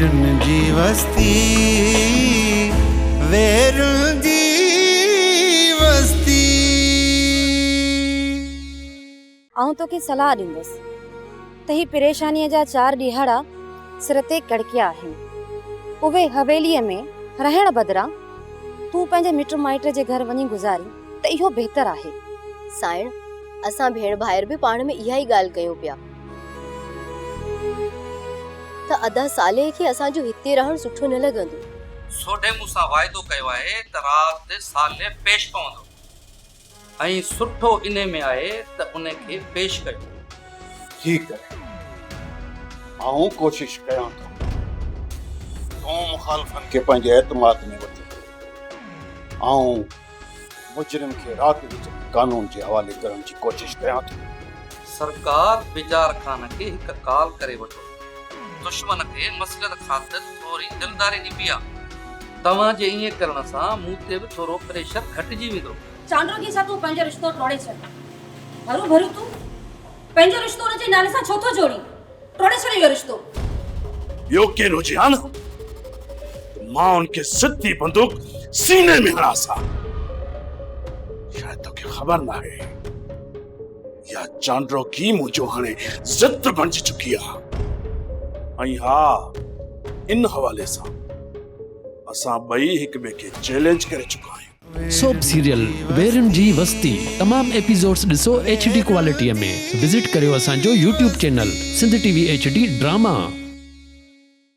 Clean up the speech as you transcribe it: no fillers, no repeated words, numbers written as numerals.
वेरुन जी वस्ती, वेरुन जी वस्ती। आऊं तोखे सलाह ॾींदुसि त ही परेशानीअ जा 4 ॾींहड़ा सिर ते कड़किया आहिनि। उहे हवेलीअ में रहण बदिरां तूं पंहिंजे मिट माइट जे घर वञी गुज़ारी त इहो बहितर आहे। साइण, असां भेण भाइर भी पाण में इहा ई ॻाल्हि कयूं पिया त अदा साले खे असांजो हिते रहण सुठो न लॻंदो। सोडे मूंसां वाइदो कयो आहे त राति साले पेश पवंदो ऐं सुठो इन में आहे त उन खे पेश कयो। ठीक है, आऊं कोशिश कयां थो। तूं मुखालफन खे पंहिंजे एतमाद में वठो। आऊं मुजरिम खे राति विच में कानून जे हवाले करण जी कोशिश कयां थो। सरकार बिजार खान खे हिक काल करे वठो। दुश्मन खे मसलत ख़ातिर थोरी दिलदारी ॾिबी आहे। तव्हां जे ईअं करण सां मूं ते बि थोरो प्रेशर घटिजी वेंदो। चांडो के साथ तू पंहिंजो रिश्तो टोड़े छॾ। भरू भरू तू पंहिंजो रिश्तो उन जे नाले सां छो थो जोड़ी? टोड़े छॾ इहो रिश्तो। ॿियो केरु हुजे हा न, मां उनखे सिधी बंदूक सीने में हणांसा। शायद तोखे ख़बर न आहे या चांड्रो की मुंहिंजो हाणे ज़िद बणिजी चुकी आहे। ऐं हा, इन हवाले सां असां ॿई हिक ॿिए खे चैलेंज करे चुका आहियूं। सोप सीरियल वेरुन जी वस्ती तमाम एपिसोड्स ॾिसो HD क्वालिटीअ में। विजिट करियो असांजो YouTube channel Sindh TV HD drama.